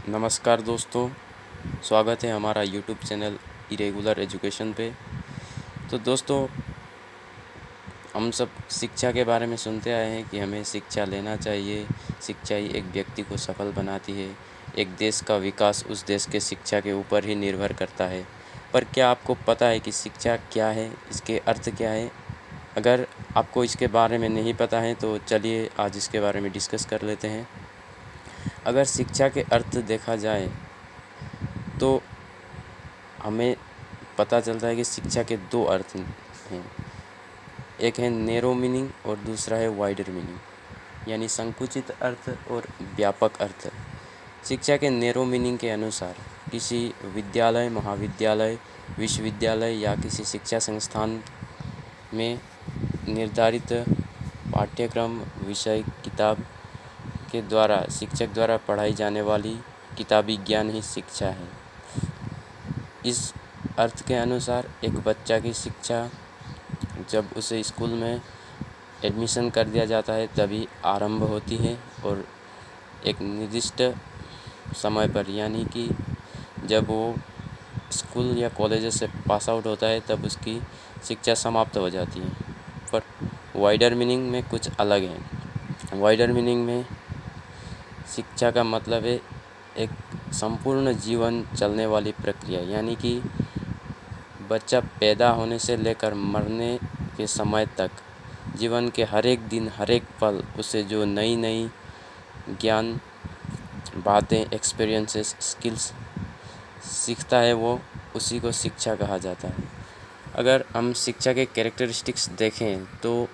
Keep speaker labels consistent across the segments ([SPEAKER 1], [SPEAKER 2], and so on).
[SPEAKER 1] नमस्कार दोस्तों, स्वागत है हमारा यूट्यूब चैनल इरेगुलर एजुकेशन पे। तो दोस्तों, हम सब शिक्षा के बारे में सुनते आए हैं कि हमें शिक्षा लेना चाहिए। शिक्षा ही एक व्यक्ति को सफल बनाती है। एक देश का विकास उस देश के शिक्षा के ऊपर ही निर्भर करता है। पर क्या आपको पता है कि शिक्षा क्या है, इसके अर्थ क्या है? अगर आपको इसके बारे में नहीं पता है तो चलिए आज इसके बारे में डिस्कस कर लेते हैं। अगर शिक्षा के अर्थ देखा जाए तो हमें पता चलता है कि शिक्षा के दो अर्थ हैं। एक है नैरो मीनिंग और दूसरा है वाइडर मीनिंग, यानी संकुचित अर्थ और व्यापक अर्थ। शिक्षा के नैरो मीनिंग के अनुसार किसी विद्यालय, महाविद्यालय, विश्वविद्यालय या किसी शिक्षा संस्थान में निर्धारित पाठ्यक्रम, विषय, किताब के द्वारा शिक्षक द्वारा पढ़ाई जाने वाली किताबी ज्ञान ही शिक्षा है। इस अर्थ के अनुसार एक बच्चा की शिक्षा जब उसे स्कूल में एडमिशन कर दिया जाता है तभी आरंभ होती है और एक निर्दिष्ट समय पर, यानी कि जब वो स्कूल या कॉलेज से पास आउट होता है तब उसकी शिक्षा समाप्त हो जाती है। पर वाइडर मीनिंग में कुछ अलग है। वाइडर मीनिंग में शिक्षा का मतलब है एक संपूर्ण जीवन चलने वाली प्रक्रिया, यानी कि बच्चा पैदा होने से लेकर मरने के समय तक जीवन के हर एक दिन, हर एक पल उसे जो नई नई ज्ञान, बातें, एक्सपीरियंसेस, स्किल्स सीखता है वो उसी को शिक्षा कहा जाता है। अगर हम शिक्षा के कैरेक्टरिस्टिक्स देखें तो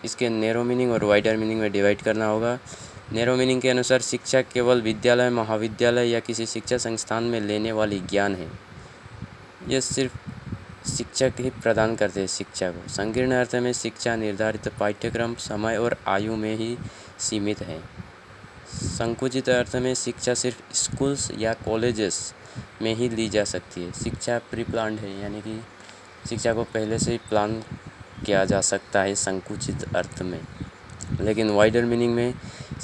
[SPEAKER 1] इसके नैरो मीनिंग और वाइडर मीनिंग में डिवाइड करना होगा। नैरो मीनिंग के अनुसार शिक्षा केवल विद्यालय, महाविद्यालय या किसी शिक्षा संस्थान में लेने वाली ज्ञान है। यह सिर्फ शिक्षक ही प्रदान करते हैं शिक्षा को। संकीर्ण अर्थ में शिक्षा निर्धारित पाठ्यक्रम, समय और आयु में ही सीमित है। संकुचित अर्थ में शिक्षा सिर्फ स्कूल्स या कॉलेजेस में ही ली जा सकती है। शिक्षा प्री प्लान्ड है, यानी कि शिक्षा को पहले से ही प्लान किया जा सकता है संकुचित अर्थ में। लेकिन वाइडर मीनिंग में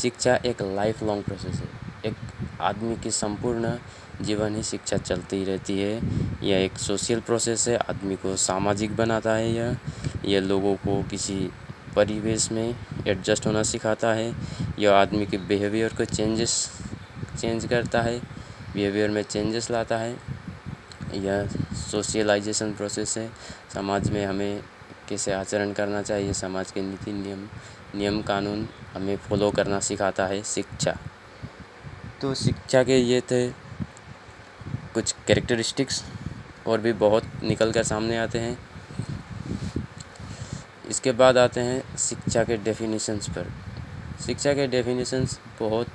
[SPEAKER 1] शिक्षा एक लाइफ लॉन्ग प्रोसेस है। एक आदमी की संपूर्ण जीवन ही शिक्षा चलती रहती है। यह एक सोशल प्रोसेस है, आदमी को सामाजिक बनाता है। यह लोगों को किसी परिवेश में एडजस्ट होना सिखाता है। यह आदमी के बिहेवियर को चेंज करता है, बिहेवियर में चेंजेस लाता है। यह सोशलाइजेशन प्रोसेस है। समाज में हमें कैसे आचरण करना चाहिए, समाज के नीति नियम कानून हमें फॉलो करना सिखाता है शिक्षा। तो शिक्षा के ये थे कुछ कैरेक्टरिस्टिक्स, और भी बहुत निकल कर सामने आते हैं। इसके बाद आते हैं शिक्षा के डेफिनेशंस पर। शिक्षा के डेफिनेशंस बहुत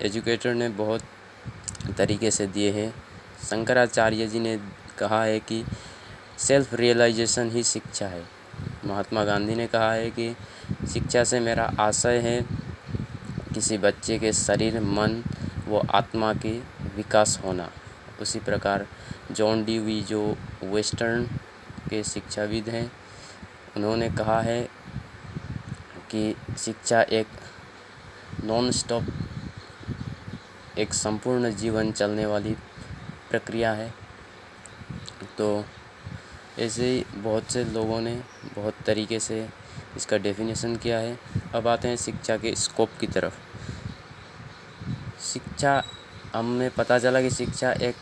[SPEAKER 1] एजुकेटर ने बहुत तरीके से दिए हैं। शंकराचार्य जी ने कहा है कि सेल्फ रियलाइजेशन ही शिक्षा है। महात्मा गांधी ने कहा है कि शिक्षा से मेरा आशय है किसी बच्चे के शरीर, मन व आत्मा के विकास होना। उसी प्रकार जॉन डी जो वेस्टर्न के शिक्षाविद हैं, उन्होंने कहा है कि शिक्षा एक नॉन स्टॉप, एक संपूर्ण जीवन चलने वाली प्रक्रिया है। तो ऐसे ही बहुत से लोगों ने बहुत तरीके से इसका डेफिनेशन किया है। अब आते हैं शिक्षा के स्कोप की तरफ। शिक्षा, हमें पता चला कि शिक्षा एक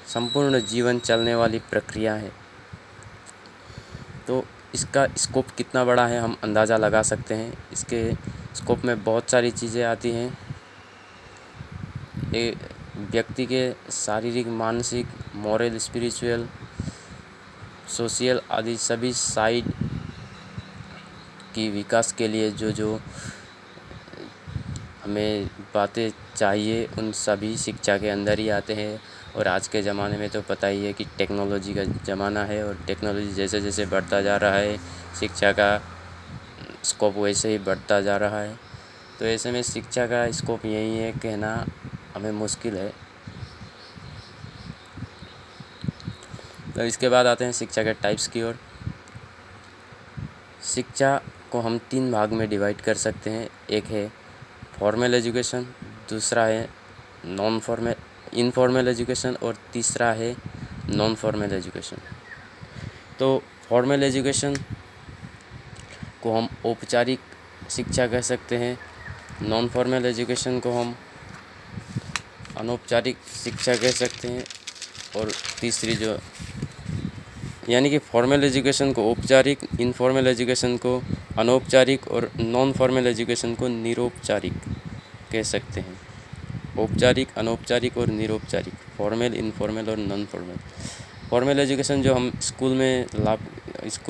[SPEAKER 1] संपूर्ण जीवन चलने वाली प्रक्रिया है। तो इसका स्कोप कितना बड़ा है हम अंदाज़ा लगा सकते हैं। इसके स्कोप में बहुत सारी चीज़ें आती हैं। एक व्यक्ति के शारीरिक, मानसिक, मॉरल, स्पिरिचुअल, सोशल आदि सभी साइड की विकास के लिए जो जो हमें बातें चाहिए उन सभी शिक्षा के अंदर ही आते हैं। और आज के ज़माने में तो पता ही है कि टेक्नोलॉजी का ज़माना है, और टेक्नोलॉजी जैसे जैसे बढ़ता जा रहा है शिक्षा का स्कोप वैसे ही बढ़ता जा रहा है। तो ऐसे में शिक्षा का स्कोप यही है, कहना हमें मुश्किल है। तो इसके बाद आते हैं शिक्षा के टाइप्स की ओर। शिक्षा को हम 3 भाग में डिवाइड कर सकते हैं। एक है फॉर्मल एजुकेशन, दूसरा है इनफॉर्मल एजुकेशन और तीसरा है नॉन फॉर्मल एजुकेशन। तो फॉर्मल एजुकेशन को हम औपचारिक शिक्षा कह सकते हैं, नॉन फॉर्मल एजुकेशन को हम अनौपचारिक शिक्षा कह सकते हैं, और तीसरी जो यानी कि फॉर्मल एजुकेशन को औपचारिक, इनफॉर्मल एजुकेशन को अनौपचारिक और नॉन फॉर्मल एजुकेशन को निरौपचारिक कह सकते हैं। औपचारिक, अनौपचारिक और निरौपचारिक, फॉर्मल, इनफॉर्मल और नॉन फॉर्मल। फॉर्मल एजुकेशन जो हम स्कूल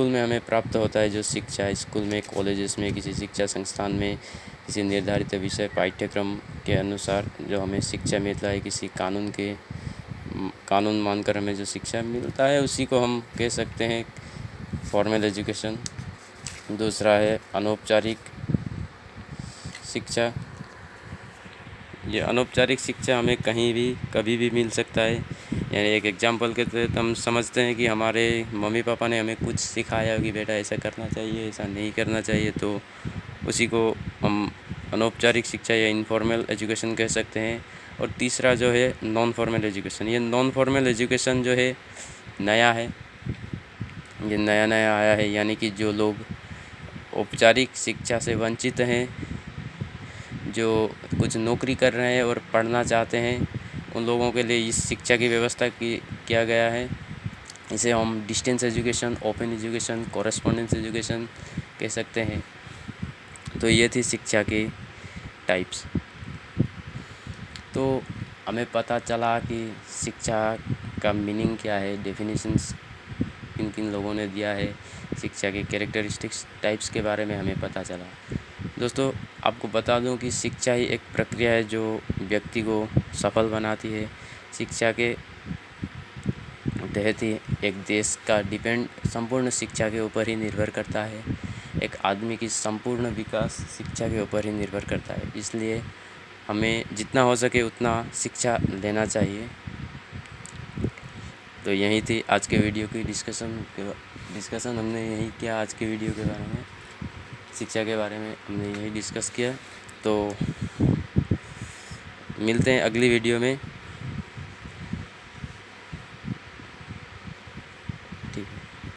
[SPEAKER 1] में हमें प्राप्त होता है, जो शिक्षा स्कूल में, कॉलेजेस में, किसी शिक्षा संस्थान में, किसी निर्धारित विषय पाठ्यक्रम के अनुसार जो हमें शिक्षा मिलता है, किसी कानून मानकर हमें जो शिक्षा मिलता है, उसी को हम कह सकते हैं फॉर्मल एजुकेशन। दूसरा है अनौपचारिक शिक्षा। ये अनौपचारिक शिक्षा हमें कहीं भी कभी भी मिल सकता है। यानी एक एग्जांपल के तहत हम समझते हैं कि हमारे मम्मी पापा ने हमें कुछ सिखाया कि बेटा ऐसा करना चाहिए, ऐसा नहीं करना चाहिए, तो उसी को हम अनौपचारिक शिक्षा या इनफॉर्मल एजुकेशन कह सकते हैं। और तीसरा जो है नॉन फॉर्मल एजुकेशन। ये नॉन फॉर्मल एजुकेशन जो है नया है, ये नया आया है। यानी कि जो लोग औपचारिक शिक्षा से वंचित हैं, जो कुछ नौकरी कर रहे हैं और पढ़ना चाहते हैं, उन लोगों के लिए इस शिक्षा की व्यवस्था किया गया है। इसे हम distance education, open education, correspondence education कह सकते हैं। तो ये थी शिक्षा के टाइप्स। तो हमें पता चला कि शिक्षा का मीनिंग क्या है, डेफिनेशंस किन किन लोगों ने दिया है, शिक्षा के कैरेक्टरिस्टिक्स टाइप्स के बारे में हमें पता चला। दोस्तों, आपको बता दूं कि शिक्षा ही एक प्रक्रिया है जो व्यक्ति को सफल बनाती है। शिक्षा के तहत ही एक देश का डिपेंड संपूर्ण शिक्षा के ऊपर ही निर्भर करता है। एक आदमी की संपूर्ण विकास शिक्षा के ऊपर ही निर्भर करता है। इसलिए हमें जितना हो सके उतना शिक्षा लेना चाहिए। तो यही थी आज के वीडियो की डिस्कशन हमने यही किया। आज के वीडियो के बारे में, शिक्षा के बारे में हमने यही डिस्कस किया। तो मिलते हैं अगली वीडियो में।